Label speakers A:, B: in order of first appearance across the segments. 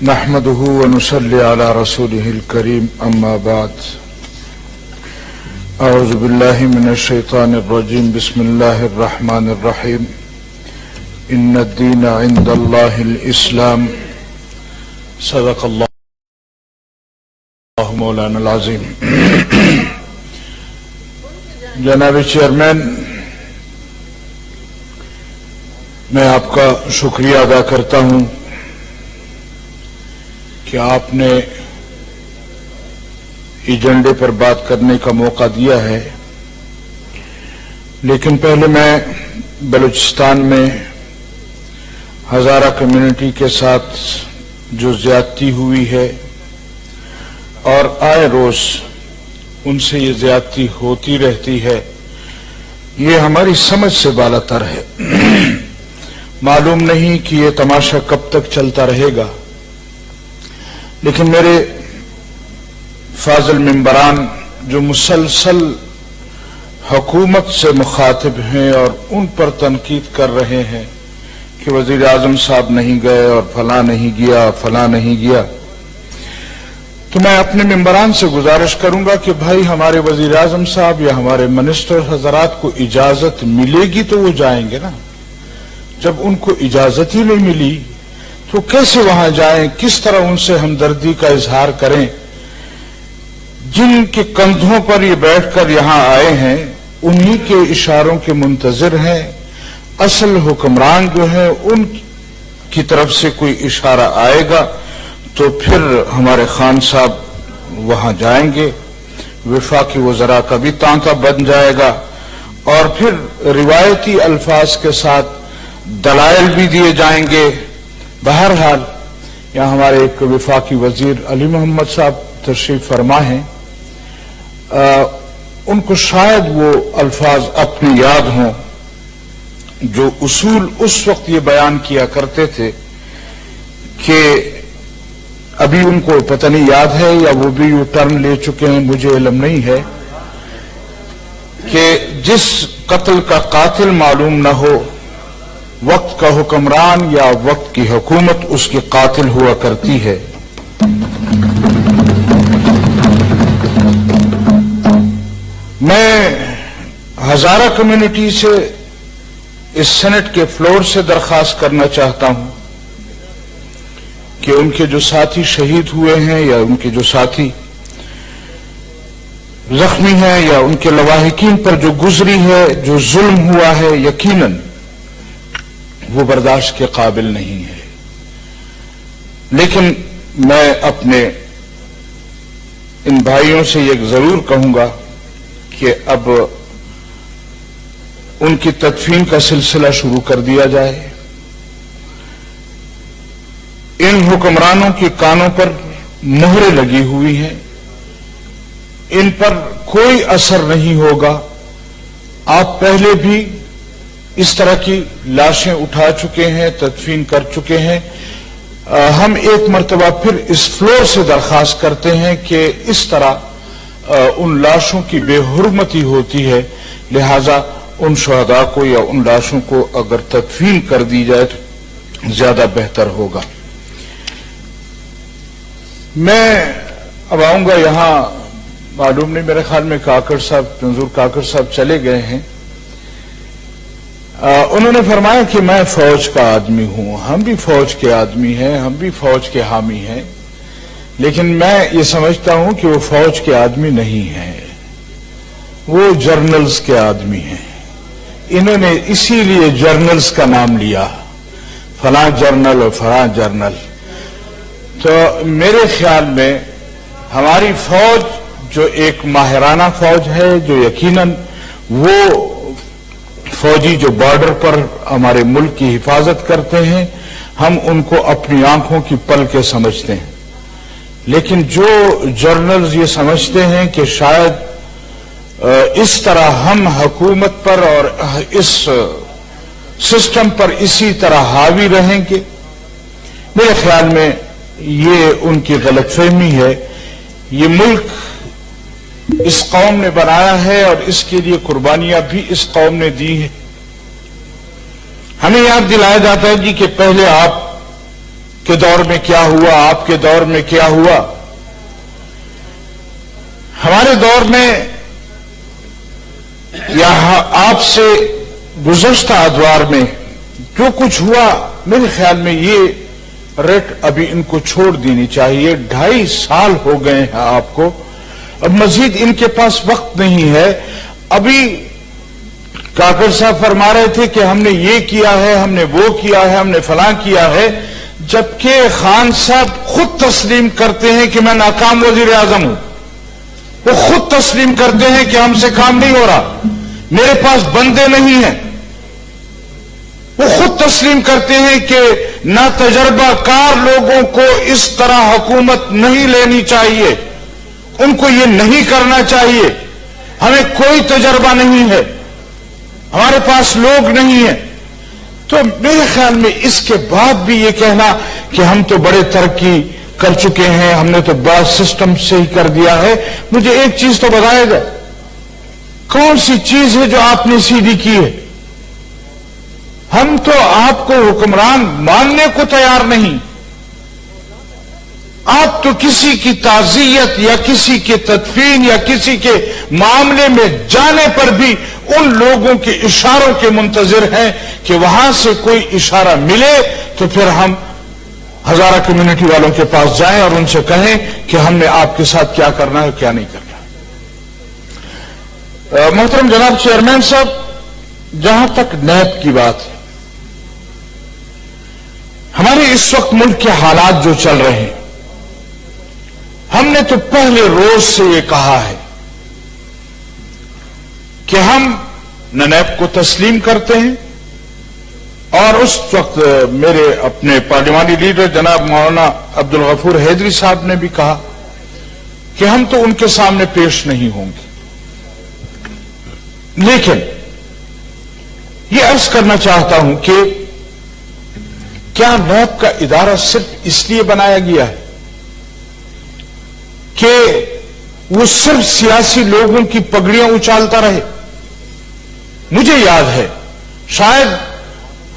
A: نحمده ونصلي على رسوله الكريم أما بعد أعوذ بالله من الشيطان الرجيم بسم الله الرحمن الرحيم إن الدين عند الله الإسلام صدق الله مولانا العظيم. جناب چیئرمین، میں آپ کا شکریہ ادا کرتا ہوں کہ آپ نے ایجنڈے پر بات کرنے کا موقع دیا ہے، لیکن پہلے میں بلوچستان میں ہزارہ کمیونٹی کے ساتھ جو زیادتی ہوئی ہے اور آئے روز ان سے یہ زیادتی ہوتی رہتی ہے، یہ ہماری سمجھ سے بالاتر ہے. معلوم نہیں کہ یہ تماشا کب تک چلتا رہے گا، لیکن میرے فاضل ممبران جو مسلسل حکومت سے مخاطب ہیں اور ان پر تنقید کر رہے ہیں کہ وزیر اعظم صاحب نہیں گئے اور فلاں نہیں گیا فلاں نہیں گیا، تو میں اپنے ممبران سے گزارش کروں گا کہ بھائی ہمارے وزیر اعظم صاحب یا ہمارے منسٹر حضرات کو اجازت ملے گی تو وہ جائیں گے نا. جب ان کو اجازت ہی نہیں ملی تو کیسے وہاں جائیں؟ کس طرح ان سے ہمدردی کا اظہار کریں؟ جن کے کندھوں پر یہ بیٹھ کر یہاں آئے ہیں انہی کے اشاروں کے منتظر ہیں. اصل حکمران جو ہیں ان کی طرف سے کوئی اشارہ آئے گا تو پھر ہمارے خان صاحب وہاں جائیں گے، وفاقی وزراء کا بھی تانتا بن جائے گا اور پھر روایتی الفاظ کے ساتھ دلائل بھی دیے جائیں گے. بہرحال یہاں ہمارے ایک وفاقی وزیر علی محمد صاحب تشریف فرما ہیں، ان کو شاید وہ الفاظ اپنی یاد ہوں جو اصول اس وقت یہ بیان کیا کرتے تھے کہ ابھی ان کو پتہ نہیں یاد ہے یا وہ بھی یو ٹرن لے چکے ہیں، مجھے علم نہیں ہے، کہ جس قتل کا قاتل معلوم نہ ہو وقت کا حکمران یا وقت کی حکومت اس کی قاتل ہوا کرتی ہے. میں ہزارہ کمیونٹی سے اس سینٹ کے فلور سے درخواست کرنا چاہتا ہوں کہ ان کے جو ساتھی شہید ہوئے ہیں یا ان کے جو ساتھی زخمی ہیں یا ان کے لواحقین پر جو گزری ہے، جو ظلم ہوا ہے، یقیناً وہ برداشت کے قابل نہیں ہے. لیکن میں اپنے ان بھائیوں سے یہ ضرور کہوں گا کہ اب ان کی تدفین کا سلسلہ شروع کر دیا جائے. ان حکمرانوں کے کانوں پر مہریں لگی ہوئی ہیں، ان پر کوئی اثر نہیں ہوگا. آپ پہلے بھی اس طرح کی لاشیں اٹھا چکے ہیں، تدفین کر چکے ہیں. ہم ایک مرتبہ پھر اس فلور سے درخواست کرتے ہیں کہ اس طرح ان لاشوں کی بے حرمتی ہوتی ہے، لہذا ان شہداء کو یا ان لاشوں کو اگر تدفین کر دی جائے تو زیادہ بہتر ہوگا. میں اب آؤں گا یہاں، معلوم نہیں میرے خیال میں کاکڑ صاحب، منظور کاکڑ صاحب چلے گئے ہیں. انہوں نے فرمایا کہ میں فوج کا آدمی ہوں. ہم بھی فوج کے آدمی ہیں، ہم بھی فوج کے حامی ہیں، لیکن میں یہ سمجھتا ہوں کہ وہ فوج کے آدمی نہیں ہیں، وہ جرنلز کے آدمی ہیں. انہوں نے اسی لیے جرنلز کا نام لیا، فلاں جرنل اور فلاں جرنل. تو میرے خیال میں ہماری فوج جو ایک ماہرانہ فوج ہے، جو یقیناً وہ فوجی جو بارڈر پر ہمارے ملک کی حفاظت کرتے ہیں، ہم ان کو اپنی آنکھوں کی پلکیں سمجھتے ہیں. لیکن جو جرنلز یہ سمجھتے ہیں کہ شاید اس طرح ہم حکومت پر اور اس سسٹم پر اسی طرح حاوی رہیں گے، میرے خیال میں یہ ان کی غلط فہمی ہے. یہ ملک اس قوم نے بنایا ہے اور اس کے لیے قربانیاں بھی اس قوم نے دی ہیں. ہمیں یاد دلایا جاتا ہے جی کہ پہلے آپ کے دور میں کیا ہوا، آپ کے دور میں کیا ہوا. ہمارے دور میں یا آپ سے گزشتہ ادوار میں جو کچھ ہوا، میرے خیال میں یہ رٹ ابھی ان کو چھوڑ دینی چاہیے. 2.5 سال ہو گئے ہیں آپ کو، اب مزید ان کے پاس وقت نہیں ہے. ابھی کاکڑ صاحب فرما رہے تھے کہ ہم نے یہ کیا ہے، ہم نے وہ کیا ہے، ہم نے فلاں کیا ہے، جبکہ خان صاحب خود تسلیم کرتے ہیں کہ میں ناکام وزیر اعظم ہوں. وہ خود تسلیم کرتے ہیں کہ ہم سے کام نہیں ہو رہا، میرے پاس بندے نہیں ہیں. وہ خود تسلیم کرتے ہیں کہ ناتجربہ کار لوگوں کو اس طرح حکومت نہیں لینی چاہیے، ان کو یہ نہیں کرنا چاہیے. ہمیں کوئی تجربہ نہیں ہے، ہمارے پاس لوگ نہیں ہیں. تو میرے خیال میں اس کے بعد بھی یہ کہنا کہ ہم تو بڑے ترقی کر چکے ہیں، ہم نے تو بڑا سسٹم سے ہی کر دیا ہے. مجھے ایک چیز تو بتایا جائے، کون سی چیز ہے جو آپ نے سیدھی کی ہے؟ ہم تو آپ کو حکمران ماننے کو تیار نہیں. آپ تو کسی کی تعزیت یا کسی کے تدفین یا کسی کے معاملے میں جانے پر بھی ان لوگوں کے اشاروں کے منتظر ہیں کہ وہاں سے کوئی اشارہ ملے تو پھر ہم ہزارہ کمیونٹی والوں کے پاس جائیں اور ان سے کہیں کہ ہم نے آپ کے ساتھ کیا کرنا ہے کیا نہیں کرنا. محترم جناب چیئرمین صاحب، جہاں تک نیب کی بات ہے، ہمارے اس وقت ملک کے حالات جو چل رہے ہیں، ہم نے تو پہلے روز سے یہ کہا ہے کہ ہم نیب کو تسلیم کرتے ہیں. اور اس وقت میرے اپنے پارلیمانی لیڈر جناب مولانا عبدالغفور حیدری صاحب نے بھی کہا کہ ہم تو ان کے سامنے پیش نہیں ہوں گے. لیکن یہ عرض کرنا چاہتا ہوں کہ کیا نیب کا ادارہ صرف اس لیے بنایا گیا ہے کہ وہ صرف سیاسی لوگوں کی پگڑیاں اچھالتا رہے؟ مجھے یاد ہے، شاید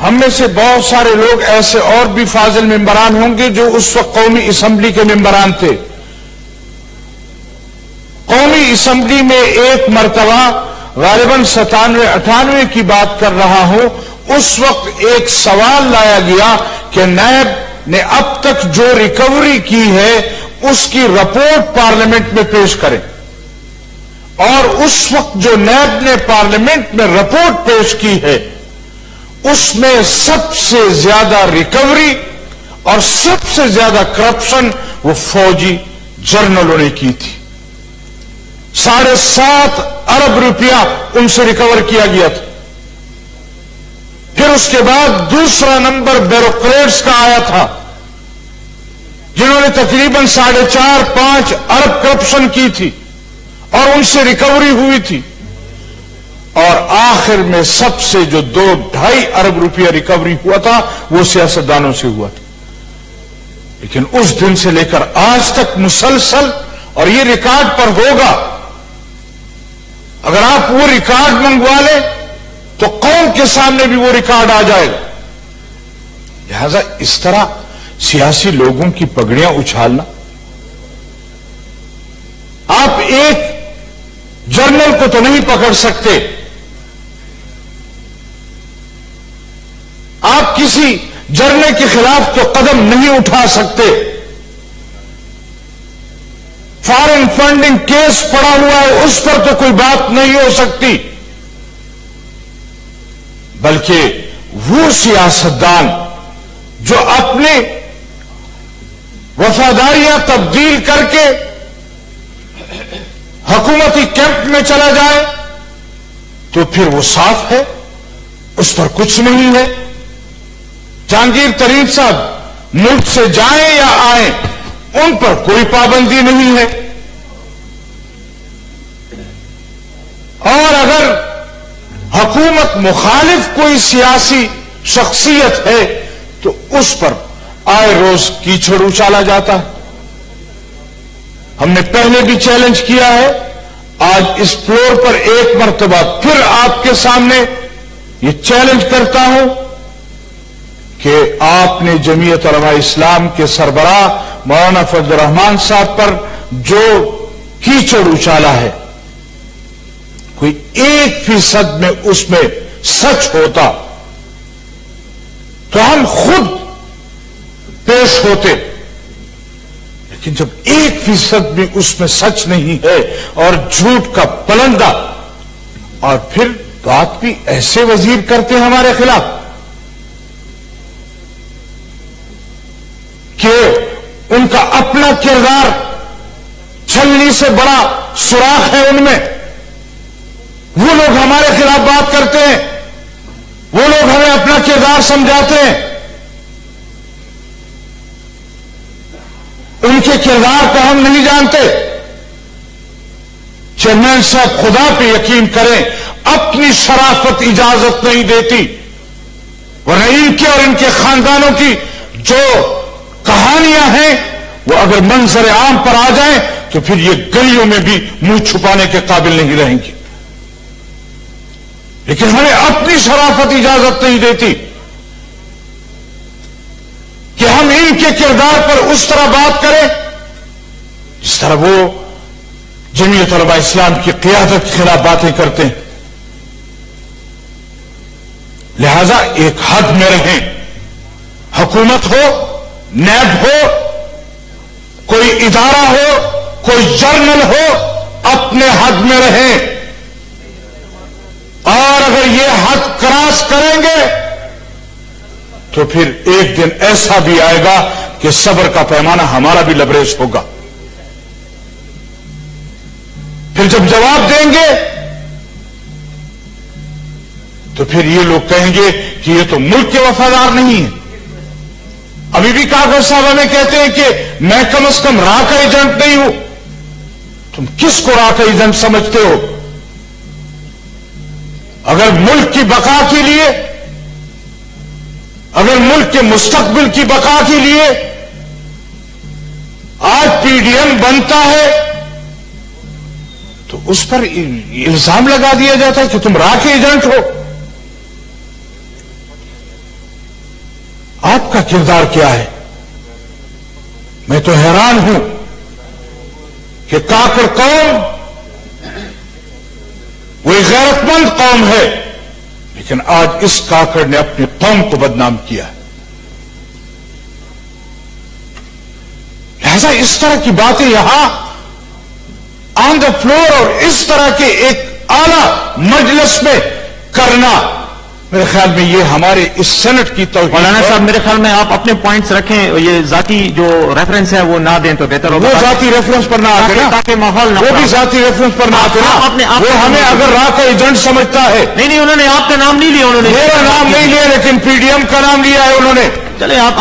A: ہم میں سے بہت سارے لوگ ایسے اور بھی فاضل ممبران ہوں گے جو اس وقت قومی اسمبلی کے ممبران تھے. قومی اسمبلی میں ایک مرتبہ غالباً 97-98 کی بات کر رہا ہوں، اس وقت ایک سوال لایا گیا کہ نیب نے اب تک جو ریکوری کی ہے اس کی رپورٹ پارلیمنٹ میں پیش کریں. اور اس وقت جو نیب نے پارلیمنٹ میں رپورٹ پیش کی ہے اس میں سب سے زیادہ ریکوری اور سب سے زیادہ کرپشن وہ فوجی جرنلوں نے کی تھی. 7.5 ارب روپیہ ان سے ریکور کیا گیا تھا. پھر اس کے بعد دوسرا نمبر بیوروکریٹس کا آیا تھا جنہوں نے تقریباً 4.5 ارب کرپشن کی تھی اور ان سے ریکوری ہوئی تھی. اور آخر میں سب سے جو 2-2.5 ارب روپیہ ریکوری ہوا تھا وہ سیاستدانوں سے ہوا تھا. لیکن اس دن سے لے کر آج تک مسلسل، اور یہ ریکارڈ پر ہوگا، اگر آپ وہ ریکارڈ منگوا لیں تو قوم کے سامنے بھی وہ ریکارڈ آ جائے گا. لہذا اس طرح سیاسی لوگوں کی پگڑیاں اچھالنا، آپ ایک جرنل کو تو نہیں پکڑ سکتے، آپ کسی جرنل کے خلاف تو قدم نہیں اٹھا سکتے. فارن فنڈنگ کیس پڑا ہوا ہے، اس پر تو کوئی بات نہیں ہو سکتی. بلکہ وہ سیاستدان جو اپنی وفاداریاں تبدیل کر کے حکومتی کیمپ میں چلا جائے تو پھر وہ صاف ہے، اس پر کچھ نہیں ہے. جہانگیر ترین صاحب ملک سے جائیں یا آئیں ان پر کوئی پابندی نہیں ہے. اور اگر حکومت مخالف کوئی سیاسی شخصیت ہے تو اس پر آئے روز کیچڑ اچالا جاتا ہے. ہم نے پہلے بھی چیلنج کیا ہے، آج اس فلور پر ایک مرتبہ پھر آپ کے سامنے یہ چیلنج کرتا ہوں کہ آپ نے جمعیت علماء اسلام کے سربراہ مولانا فضل الرحمان صاحب پر جو کیچڑ اچالا ہے، کوئی 1% میں اس میں سچ ہوتا تو ہم خود پیش ہوتے، لیکن جب 1% بھی اس میں سچ نہیں ہے اور جھوٹ کا پلندہ، اور پھر بات بھی ایسے وزیر کرتے ہیں ہمارے خلاف کہ ان کا اپنا کردار چھلنی سے بڑا سوراخ ہے ان میں، وہ لوگ ہمارے خلاف بات کرتے ہیں، وہ لوگ ہمیں اپنا کردار سمجھاتے ہیں، ان کے کردار کو ہم نہیں جانتے۔ چیئرمین صاحب خدا پہ یقین کریں، اپنی شرافت اجازت نہیں دیتی، ورنہ ان کے اور ان کے خاندانوں کی جو کہانیاں ہیں وہ اگر منظر عام پر آ جائیں تو پھر یہ گلیوں میں بھی منہ چھپانے کے قابل نہیں رہیں گی، لیکن ہمیں اپنی شرافت اجازت نہیں دیتی کہ ہم ان کے کردار پر اس طرح بات کریں جس طرح وہ جمعیت علماء اسلام کی قیادت کے خلاف باتیں کرتے ہیں۔ لہذا ایک حد میں رہیں، حکومت ہو، نیب ہو، کوئی ادارہ ہو، کوئی جرنل ہو، اپنے حد میں رہیں، اور اگر یہ حد کراس کریں گے تو پھر ایک دن ایسا بھی آئے گا کہ صبر کا پیمانہ ہمارا بھی لبریز ہوگا۔ پھر جب جواب دیں گے تو پھر یہ لوگ کہیں گے کہ یہ تو ملک کے وفادار نہیں ہیں۔ ابھی بھی کاغذ صاحب ہمیں کہتے ہیں کہ میں کم از کم راہ کا ایجنٹ نہیں ہوں۔ تم کس کو راہ کا ایجنٹ سمجھتے ہو؟ اگر ملک کی بقا کے لیے، اگر ملک کے مستقبل کی بقا کے لیے آج پی ڈی ایم بنتا ہے تو اس پر الزام لگا دیا جاتا ہے کہ تم راہ کے ایجنٹ ہو۔ آپ کا کردار کیا ہے؟ میں تو حیران ہوں کہ کاکڑ قوم وہ ایک غیرت مند قوم ہے، لیکن آج اس کاکڑ نے اپنی قوم کو بدنام کیا ہے۔ لہذا اس طرح کی باتیں یہاں آن دا فلور اور اس طرح کے ایک اعلی مجلس میں کرنا، میرے خیال میں یہ ہمارے اس سینٹ کی توہین۔
B: مولانا صاحب میرے خیال میں آپ اپنے پوائنٹس رکھیں، یہ ذاتی جو ریفرنس ہے وہ نہ دیں تو بہتر ہوگا۔
A: وہ ذاتی ریفرنس پر نہ آتے نا،
B: تاکہ ماحول نہ،
A: وہ بھی ذاتی ریفرنس پر نہ آتے نا، وہ ہمیں اگر راہ کا ایجنٹ سمجھتا ہے۔
B: نہیں انہوں نے آپ کا نام نہیں لیا، انہوں نے
A: میرا نام نہیں لیا لیکن پی ڈی ایم کا نام لیا ہے انہوں نے۔
B: چلے آپ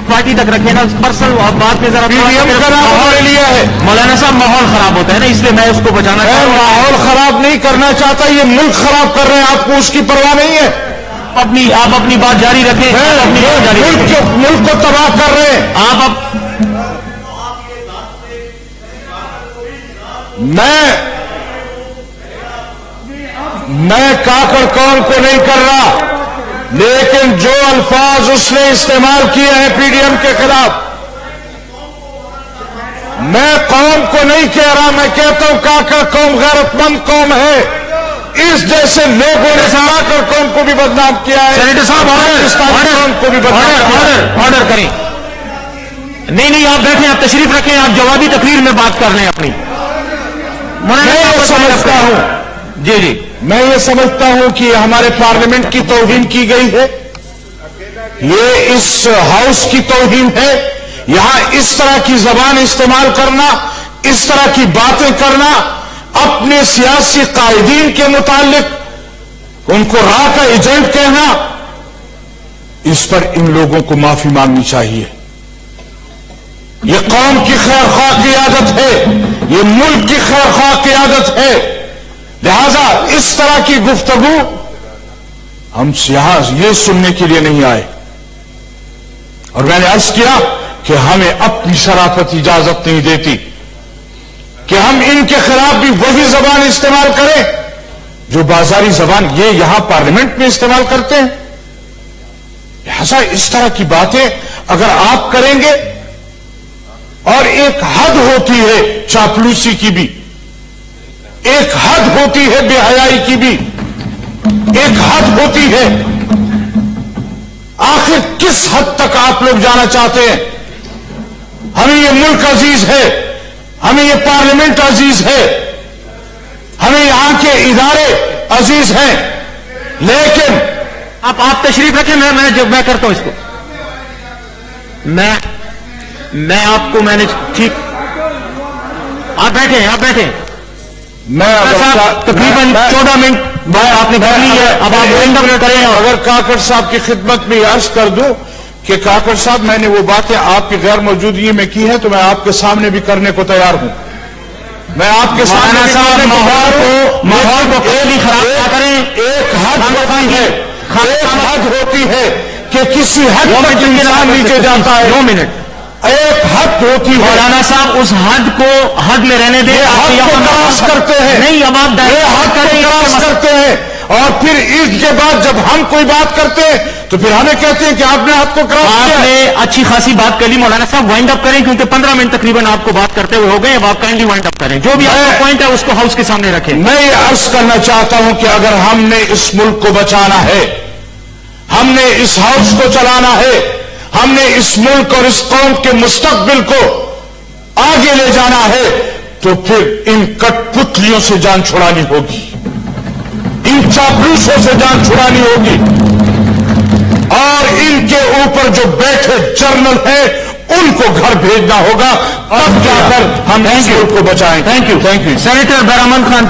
B: پارٹی تک رکھیں نا، پرسنل بات میں ذرا
A: پی ڈی ایم کا نام انہوں نے لیا ہے۔
B: مولانا صاحب ماحول خراب ہوتا ہے نا، اس لیے میں اس کو بچانا چاہتا ہوں۔
A: ماحول خراب نہیں کرنا چاہتا، یہ ملک خراب کر رہے ہیں، آپ کو اس کی پرواہ نہیں ہے۔
B: آپ اپنی بات جاری رکھیں،
A: ملک کو تباہ کر رہے ہیں۔ میں کاکڑ قوم کو نہیں کر رہا، لیکن جو الفاظ اس نے استعمال کیے ہیں پی ڈی ایم کے خلاف، میں قوم کو نہیں کہہ رہا، میں کہتا ہوں کاکڑ قوم غیرت مند قوم ہے۔ اس جیسے لوگوں نے کاکڑ قوم کو بھی بدنام کیا ہے،
B: سینیٹر صاحب
A: قوم کو بھی بدنام کیا ہے۔
B: آرڈر کریں، نہیں آپ بیٹھیں، آپ تشریف رکھیں، آپ جوابی تقریر میں بات کر لیں اپنی۔
A: میں یہ سمجھتا ہوں،
B: جی
A: میں یہ سمجھتا ہوں کہ ہمارے پارلیمنٹ کی توہین کی گئی ہے، یہ اس ہاؤس کی توہین ہے۔ یہاں اس طرح کی زبان استعمال کرنا، اس طرح کی باتیں کرنا، اپنے سیاسی قائدین کے متعلق ان کو راہ کا ایجنٹ کہنا، اس پر ان لوگوں کو معافی مانگنی چاہیے۔ یہ قوم کی خیر خواہ کی عادت ہے، یہ ملک کی خیر خواہ کی عادت ہے، لہذا اس طرح کی گفتگو ہم یہاں یہ سننے کے لیے نہیں آئے۔ اور میں نے عرض کیا کہ ہمیں اپنی شرافت اجازت نہیں دیتی کہ ہم ان کے خلاف بھی وہی زبان استعمال کریں جو بازاری زبان یہ یہاں پارلیمنٹ میں استعمال کرتے ہیں۔ اچھا اس طرح کی باتیں اگر آپ کریں گے، اور ایک حد ہوتی ہے چاپلوسی کی بھی، ایک حد ہوتی ہے بے حیائی کی بھی، ایک حد ہوتی ہے. آخر کس حد تک آپ لوگ جانا چاہتے ہیں؟ ہمیں یہ ملک عزیز ہے، ہمیں یہ پارلیمنٹ عزیز ہے، ہمیں یہاں کے ادارے عزیز ہیں، لیکن
B: آپ تشریف رکھیں، میں کرتا ہوں اس کو. میں آپ کو میں نے ٹھیک. آپ بیٹھیں.
A: میں
B: تقریباً 14 منٹ بعد آپ نے کر لی ہے. اب آپ وائنڈ اپ کریں.
A: اگر کاکڑ صاحب کی خدمت میں عرض کر دوں کہ کاکڑ صاحب میں نے وہ باتیں آپ کی غیر موجودگی میں کی ہیں تو میں آپ کے سامنے بھی کرنے کو تیار ہوں. میں آپ کے سامنے
B: ماحول کو کبھی خراب نہ کریں.
A: ایک حد ہوتی ہے کہ کسی حد تک انسان نیچے جاتا ہے.
B: 2 منٹ.
A: ایک حد ہوتی ہے.
B: مولانا صاحب اس حد کو حد میں رہنے دیں.
A: حد کو کراس کرتے ہیں.
B: نہیں اب آپ
A: حد کو کراس کرتے ہیں اور پھر اس کے بعد جب ہم کوئی بات کرتے ہیں تو پھر ہمیں کہتے ہیں کہ آپ نے حد کو کراس کیا.
B: آپ نے اچھی خاصی بات کر لی. مولانا صاحب وائنڈ اپ کریں کیونکہ 15 منٹ تقریباً آپ کو بات کرتے ہوئے ہو گئے. اب آپ کائنڈلی وائنڈ اپ کریں. جو بھی آپ کا پوائنٹ ہے اس کو ہاؤس کے سامنے رکھیں.
A: میں یہ عرض کرنا چاہتا ہوں کہ اگر ہم نے اس ملک کو بچانا ہے، ہم نے اس ہاؤس کو چلانا ہے، ہم نے اس ملک اور اس قوم کے مستقبل کو آگے لے جانا ہے تو پھر ان کٹ پتلیوں سے جان چھڑانی ہوگی، ان چاپلوسوں سے جان چھڑانی ہوگی، اور ان کے اوپر جو بیٹھے جرنل ہیں ان کو گھر بھیجنا ہوگا. تب جا کر ہم اس ملک کو بچائیں.
B: Thank you. سینیٹر برامن خان.